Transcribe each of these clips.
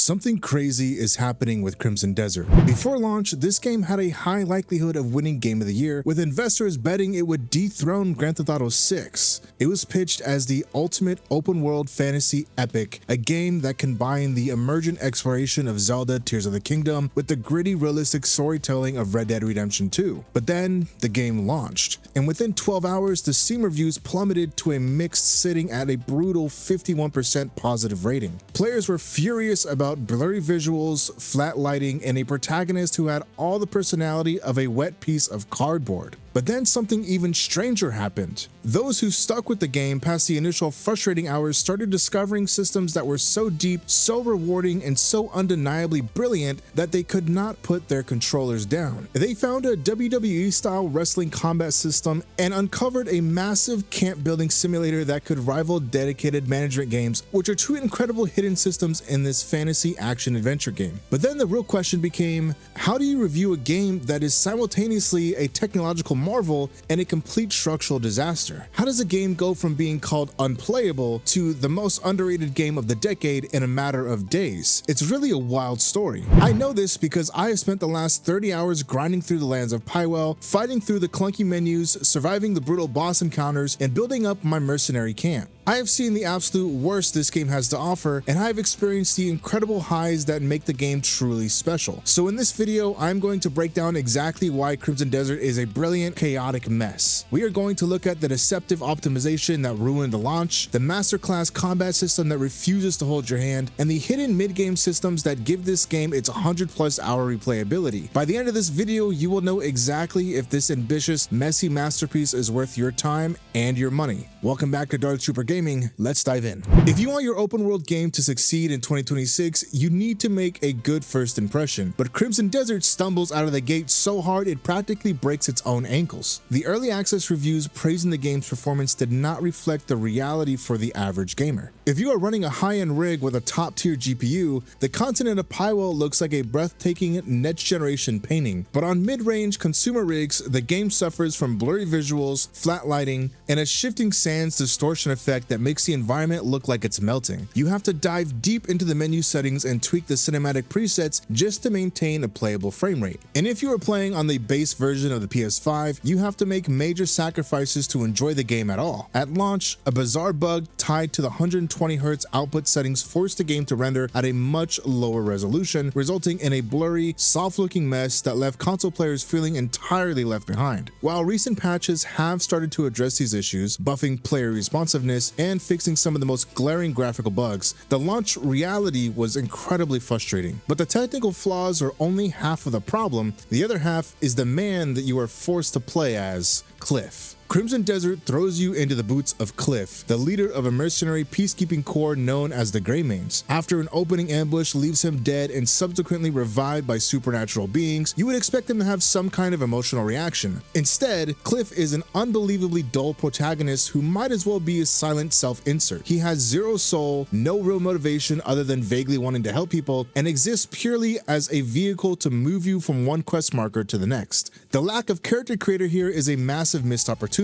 Something crazy is happening with Crimson Desert. Before launch, this game had a high likelihood of winning Game of the Year, with investors betting it would dethrone Grand Theft Auto 6. It was pitched as the ultimate open-world fantasy epic, a game that combined the emergent exploration of Zelda Tears of the Kingdom with the gritty, realistic storytelling of Red Dead Redemption 2. But then, the game launched, and within 12 hours, the Steam reviews plummeted to a mixed, sitting at a brutal 51% positive rating. Players were furious about blurry visuals, flat lighting, and a protagonist who had all the personality of a wet piece of cardboard. But then something even stranger happened. Those who stuck with the game past the initial frustrating hours started discovering systems that were so deep, so rewarding, and so undeniably brilliant that they could not put their controllers down. They found a WWE-style wrestling combat system and uncovered a massive camp-building simulator that could rival dedicated management games, which are two incredible hidden systems in this fantasy action-adventure game. But then the real question became, how do you review a game that is simultaneously a technological marvel and a complete structural disaster? How does a game go from being called unplayable to the most underrated game of the decade in a matter of days? It's really a wild story. I know this because I have spent the last 30 hours grinding through the lands of Pywell, fighting through the clunky menus, surviving the brutal boss encounters, and building up my mercenary camp. I have seen the absolute worst this game has to offer, and I have experienced the incredible highs that make the game truly special. So in this video, I'm going to break down exactly why Crimson Desert is a brilliant, chaotic mess. We are going to look at the deceptive optimization that ruined the launch, the masterclass combat system that refuses to hold your hand, and the hidden mid-game systems that give this game its 100+ hour replayability. By the end of this video, you will know exactly if this ambitious, messy masterpiece is worth your time and your money. Welcome back to Dark Trooper Gaming. Let's dive in. If you want your open world game to succeed in 2026, you need to make a good first impression. But Crimson Desert stumbles out of the gate so hard it practically breaks its own ankles. The early access reviews praising the game's performance did not reflect the reality for the average gamer. If you are running a high-end rig with a top-tier GPU, the continent of Pywell looks like a breathtaking next-generation painting. But on mid-range consumer rigs, the game suffers from blurry visuals, flat lighting, and a shifting sands distortion effect that makes the environment look like it's melting. You have to dive deep into the menu settings and tweak the cinematic presets just to maintain a playable frame rate. And if you are playing on the base version of the PS5, you have to make major sacrifices to enjoy the game at all. At launch, a bizarre bug tied to the 120Hz output settings forced the game to render at a much lower resolution, resulting in a blurry, soft-looking mess that left console players feeling entirely left behind. While recent patches have started to address these issues, buffing player responsiveness and fixing some of the most glaring graphical bugs, the launch reality was incredibly frustrating. But the technical flaws are only half of the problem. The other half is the man that you are forced to play as, Cliff. Crimson Desert throws you into the boots of Cliff, the leader of a mercenary peacekeeping corps known as the Greymanes. After an opening ambush leaves him dead and subsequently revived by supernatural beings, you would expect him to have some kind of emotional reaction. Instead, Cliff is an unbelievably dull protagonist who might as well be a silent self-insert. He has zero soul, no real motivation other than vaguely wanting to help people, and exists purely as a vehicle to move you from one quest marker to the next. The lack of character creator here is a massive missed opportunity.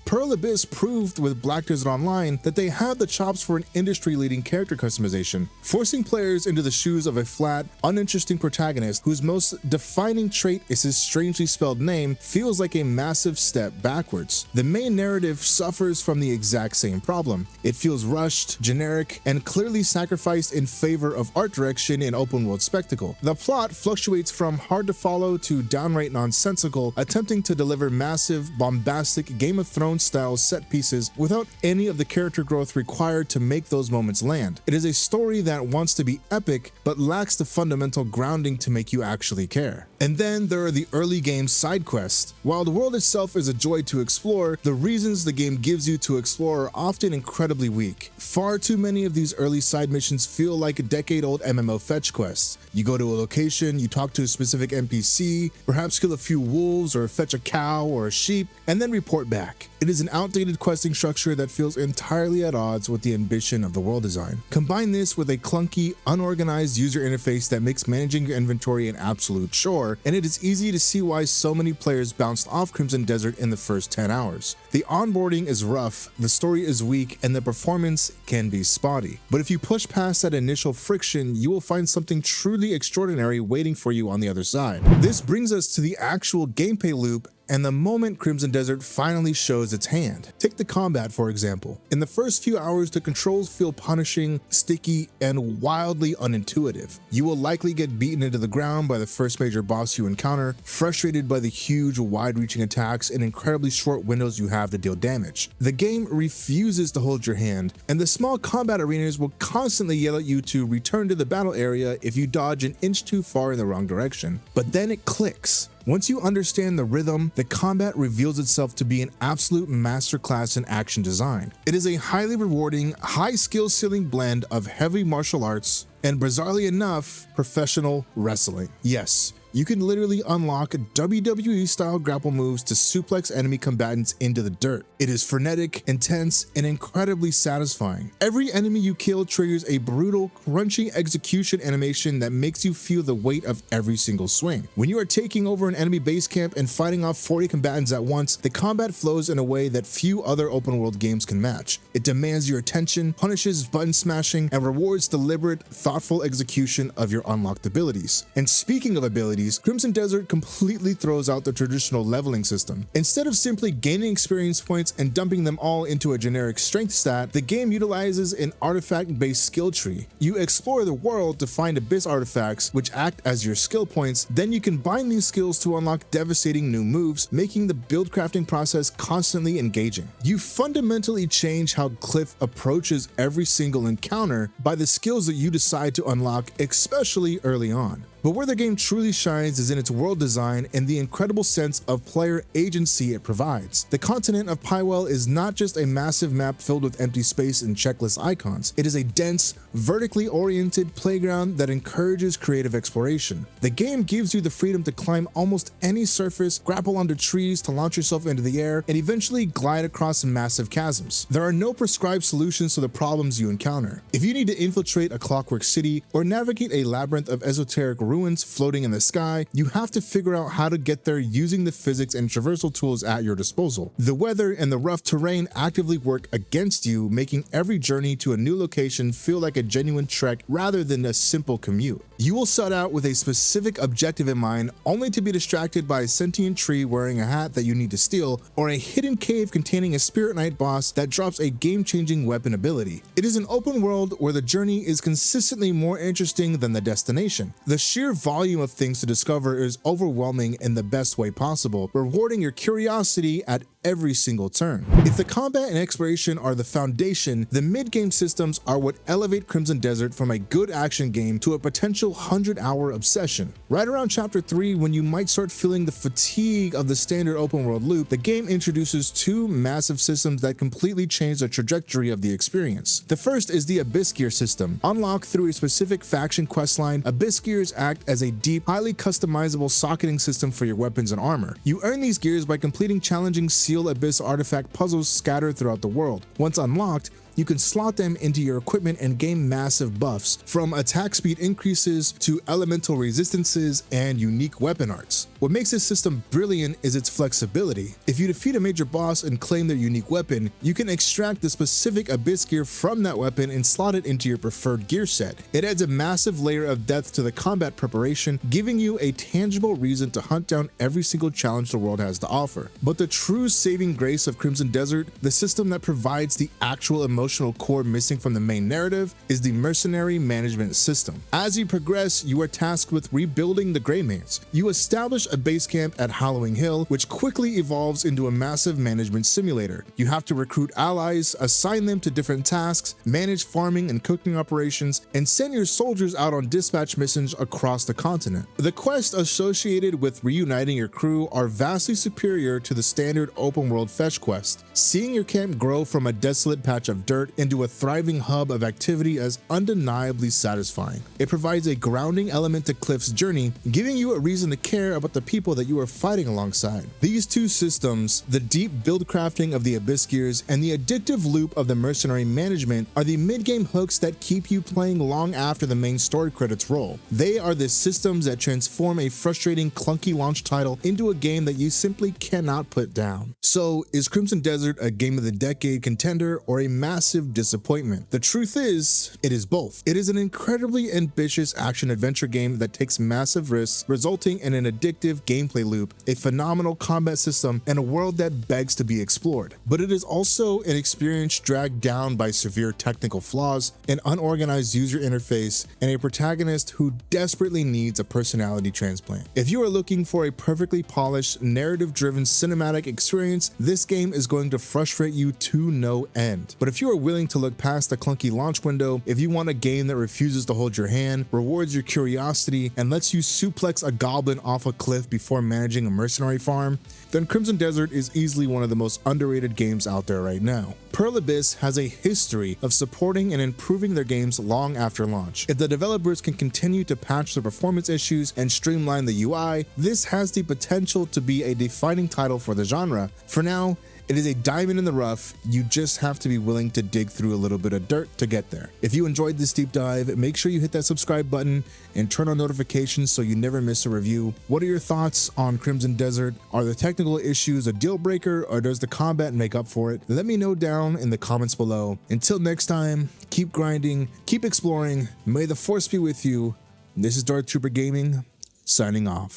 Pearl Abyss proved with Black Desert Online that they have the chops for an industry-leading character customization, forcing players into the shoes of a flat, uninteresting protagonist whose most defining trait is his strangely spelled name feels like a massive step backwards. The main narrative suffers from the exact same problem. It feels rushed, generic, and clearly sacrificed in favor of art direction and open-world spectacle. The plot fluctuates from hard to follow to downright nonsensical, attempting to deliver massive, bombastic Game of Thrones style set pieces without any of the character growth required to make those moments land. It is a story that wants to be epic but lacks the fundamental grounding to make you actually care. And then there are the early game side quests. While the world itself is a joy to explore, the reasons the game gives you to explore are often incredibly weak. Far too many of these early side missions feel like a decade-old MMO fetch quests. You go to a location, you talk to a specific NPC, perhaps kill a few wolves or fetch a cow or a sheep, and then report back. It is an outdated questing structure that feels entirely at odds with the ambition of the world design. Combine this with a clunky, unorganized user interface that makes managing your inventory an absolute chore, and it is easy to see why so many players bounced off Crimson Desert in the first 10 hours. The onboarding is rough, the story is weak, and the performance can be spotty. But if you push past that initial friction, you will find something truly extraordinary waiting for you on the other side. This brings us to the actual gameplay loop and the moment Crimson Desert finally shows its hand. Take the combat, for example. In the first few hours, the controls feel punishing, sticky, and wildly unintuitive. You will likely get beaten into the ground by the first major boss you encounter, frustrated by the huge, wide-reaching attacks and incredibly short windows you have to deal damage. The game refuses to hold your hand, and the small combat arenas will constantly yell at you to return to the battle area if you dodge an inch too far in the wrong direction. But then it clicks. Once you understand the rhythm, the combat reveals itself to be an absolute masterclass in action design. It is a highly rewarding, high skill ceiling blend of heavy martial arts and, bizarrely enough, professional wrestling. Yes, you can literally unlock WWE-style grapple moves to suplex enemy combatants into the dirt. It is frenetic, intense, and incredibly satisfying. Every enemy you kill triggers a brutal, crunchy execution animation that makes you feel the weight of every single swing. When you are taking over an enemy base camp and fighting off 40 combatants at once, the combat flows in a way that few other open-world games can match. It demands your attention, punishes button smashing, and rewards deliberate, thoughtful execution of your unlocked abilities. And speaking of abilities, Crimson Desert completely throws out the traditional leveling system. Instead of simply gaining experience points and dumping them all into a generic strength stat, the game utilizes an artifact-based skill tree. You explore the world to find abyss artifacts, which act as your skill points. Then you combine these skills to unlock devastating new moves, making the build crafting process constantly engaging. You fundamentally change how Cliff approaches every single encounter by the skills that you decide to unlock, especially early on. But where the game truly shines is in its world design and the incredible sense of player agency it provides. The continent of Pywell is not just a massive map filled with empty space and checklist icons. It is a dense, vertically oriented playground that encourages creative exploration. The game gives you the freedom to climb almost any surface, grapple onto trees to launch yourself into the air, and eventually glide across massive chasms. There are no prescribed solutions to the problems you encounter. If you need to infiltrate a clockwork city or navigate a labyrinth of esoteric ruins floating in the sky, you have to figure out how to get there using the physics and traversal tools at your disposal. The weather and the rough terrain actively work against you, making every journey to a new location feel like a genuine trek rather than a simple commute. You will set out with a specific objective in mind, only to be distracted by a sentient tree wearing a hat that you need to steal, or a hidden cave containing a Spirit Knight boss that drops a game-changing weapon ability. It is an open world where the journey is consistently more interesting than the destination. The sheer volume of things to discover is overwhelming in the best way possible, rewarding your curiosity at every single turn. If the combat and exploration are the foundation, the mid-game systems are what elevate Crimson Desert from a good action game to a potential 100-hour obsession. Right around chapter 3, when you might start feeling the fatigue of the standard open world loop, the game introduces two massive systems that completely change the trajectory of the experience. The first is the Abyss Gear system. Unlocked through a specific faction questline, Abyss Gears act as a deep, highly customizable socketing system for your weapons and armor. You earn these gears by completing challenging Seal Abyss artifact puzzles scattered throughout the world. Once unlocked, you can slot them into your equipment and gain massive buffs, from attack speed increases to elemental resistances and unique weapon arts. What makes this system brilliant is its flexibility. If you defeat a major boss and claim their unique weapon, you can extract the specific Abyss gear from that weapon and slot it into your preferred gear set. It adds a massive layer of depth to the combat preparation, giving you a tangible reason to hunt down every single challenge the world has to offer. But the true saving grace of Crimson Desert, the system that provides the actual emotional core missing from the main narrative, is the mercenary management system. As you progress, you are tasked with rebuilding the Greymanes. You establish a base camp at Hallowing Hill, which quickly evolves into a massive management simulator. You have to recruit allies, assign them to different tasks, manage farming and cooking operations, and send your soldiers out on dispatch missions across the continent. The quests associated with reuniting your crew are vastly superior to the standard open world fetch quest. Seeing your camp grow from a desolate patch of dirt dirt into a thriving hub of activity as undeniably satisfying. It provides a grounding element to Cliff's journey, giving you a reason to care about the people that you are fighting alongside. These two systems, the deep build crafting of the Abyss Gears and the addictive loop of the mercenary management, are the mid-game hooks that keep you playing long after the main story credits roll. They are the systems that transform a frustrating, clunky launch title into a game that you simply cannot put down. So, is Crimson Desert a game of the decade contender or a massive disappointment? The truth is, it is both. It is an incredibly ambitious action-adventure game that takes massive risks, resulting in an addictive gameplay loop, a phenomenal combat system, and a world that begs to be explored. But it is also an experience dragged down by severe technical flaws, an unorganized user interface, and a protagonist who desperately needs a personality transplant. If you are looking for a perfectly polished, narrative-driven cinematic experience, this game is going to frustrate you to no end. But if you are willing to look past the clunky launch window, if you want a game that refuses to hold your hand, rewards your curiosity, and lets you suplex a goblin off a cliff before managing a mercenary farm, then Crimson Desert is easily one of the most underrated games out there right now. Pearl Abyss has a history of supporting and improving their games long after launch. If the developers can continue to patch the performance issues and streamline the UI, this has the potential to be a defining title for the genre. For now, it is a diamond in the rough. You just have to be willing to dig through a little bit of dirt to get there. If you enjoyed this deep dive, make sure you hit that subscribe button and turn on notifications so you never miss a review. What are your thoughts on Crimson Desert? Are the technical issues a deal breaker, or does the combat make up for it? Let me know down in the comments below. Until next time, keep grinding, keep exploring. May the force be with you. This is Darth Trooper Gaming, signing off.